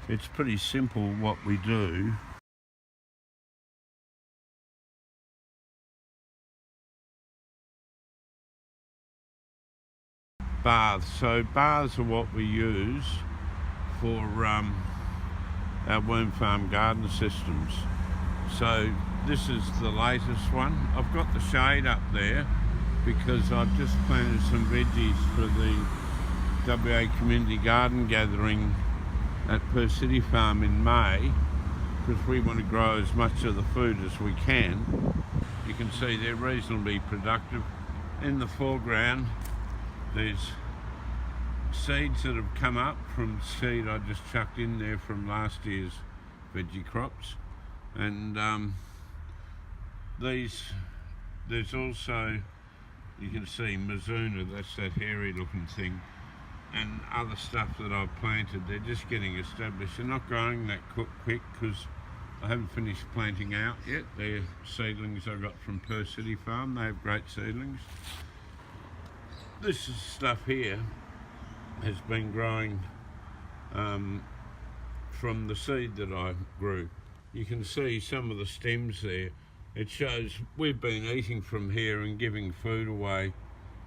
It's pretty simple what we do. Baths. So baths are what we use for our worm farm garden systems. So this is the latest one. I've got the shade up there because I've just planted some veggies for the WA Community Garden Gathering at Perth City Farm in May, because we want to grow as much of the food as we can. You can see they're reasonably productive. In the foreground there's seeds that have come up from seed I just chucked in there from last year's veggie crops. And there's also, you can see Mizuna, that's that hairy looking thing, and other stuff that I've planted. They're just getting established. They're not growing that quick because I haven't finished planting out yet. They're seedlings I got from Perth City Farm. They have great seedlings. This is stuff here has been growing from the seed that I grew. You can see some of the stems there. It shows we've been eating from here and giving food away.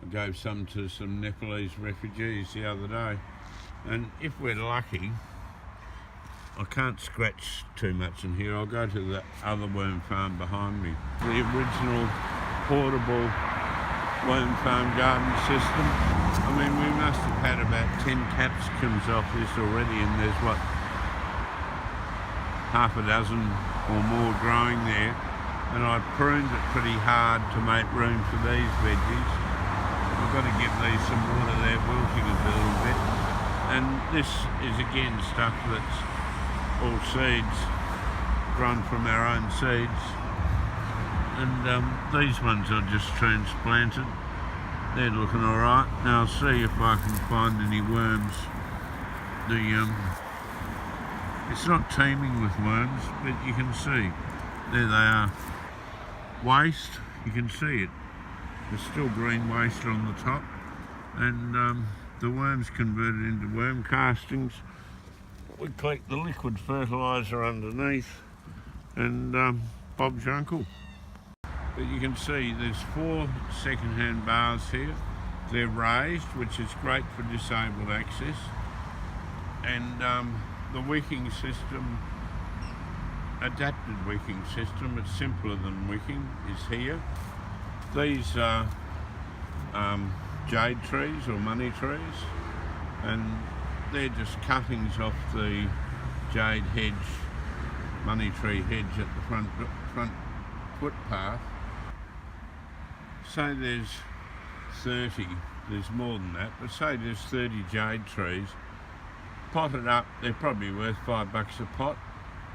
I gave some to some Nepalese refugees the other day. And if we're lucky, I can't scratch too much in here. I'll go to the other worm farm behind me. The original portable worm farm garden system. I mean, we must have had about 10 capsicums off this already, and there's what, half a dozen or more growing there, and I pruned it pretty hard to make room for these veggies. I've got to give these some water, they're wilting a little bit. And this is again stuff that's all seeds, grown from our own seeds. And these ones are just transplanted. They're looking all right. Now I'll see if I can find any worms. It's not teeming with worms, but you can see, there they are. Waste, you can see it. There's still green waste on the top, and the worms converted into worm castings. We collect the liquid fertiliser underneath, and Bob's your uncle. But you can see there's 4 second-hand bars here. They're raised, which is great for disabled access, and the wicking system, adapted wicking system, it's simpler than wicking, is here. These are jade trees or money trees, and they're just cuttings off the jade hedge, money tree hedge at the front footpath. Say there's 30, there's more than that, but say there's 30 jade trees, potted up, they're probably worth $5 a pot.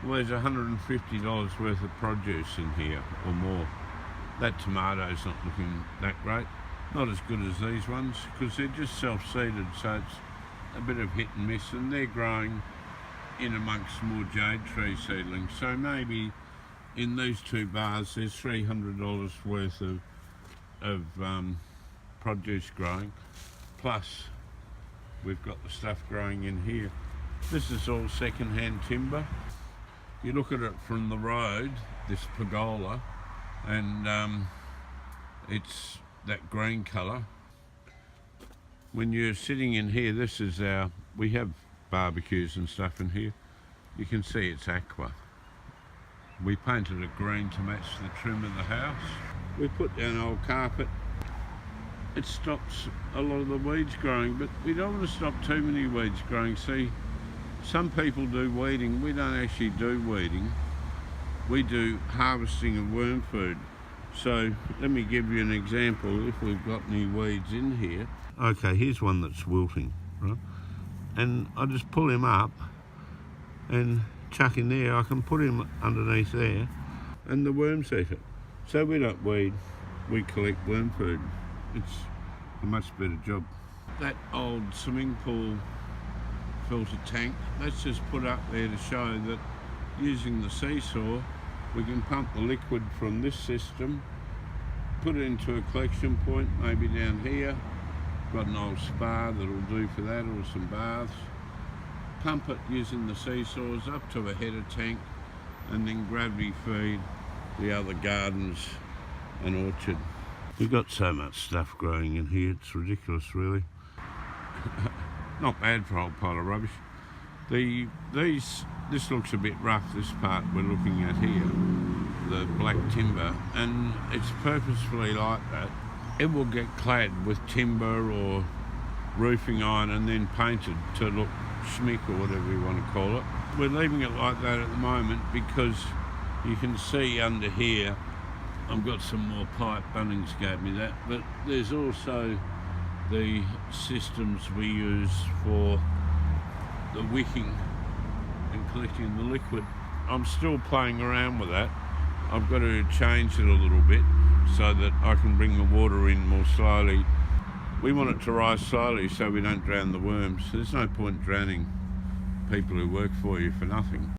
Well, there's $150 worth of produce in here or more. That tomato's not looking that great, not as good as these ones, because they're just self-seeded, so it's a bit of hit and miss, and they're growing in amongst more jade tree seedlings. So maybe in these 2 bars there's $300 worth of produce growing, plus we've got the stuff growing in here. This is all second-hand timber. You look at it from the road, this pergola, and it's that green colour. When you're sitting in here, this is we have barbecues and stuff in here. You can see it's aqua. We painted it green to match the trim of the house. We put down old carpet. It stops a lot of the weeds growing, but we don't want to stop too many weeds growing. See, some people do weeding. We don't actually do weeding. We do harvesting of worm food. So let me give you an example if we've got any weeds in here. Okay, here's one that's wilting, right? And I just pull him up and chuck in there. I can put him underneath there and the worms eat it. So we don't weed, we collect worm food. It's a much better job. That old swimming pool filter tank, that's just put up there to show that using the seesaw, we can pump the liquid from this system, put it into a collection point, maybe down here. Got an old spa that'll do for that, or some baths. pump it using the seesaws up to a header tank and then gravity feed the other gardens and orchard. We've got so much stuff growing in here, it's ridiculous really. Not bad for a whole pile of rubbish. This looks a bit rough, this part we're looking at here, the black timber, and it's purposefully like that. It will get clad with timber or roofing iron and then painted to look schmick or whatever you want to call it. We're leaving it like that at the moment because you can see under here, I've got some more pipe, Bunnings gave me that, but there's also the systems we use for the wicking and collecting the liquid. I'm still playing around with that. I've got to change it a little bit so that I can bring the water in more slowly. We want it to rise slowly so we don't drown the worms. There's no point drowning people who work for you for nothing.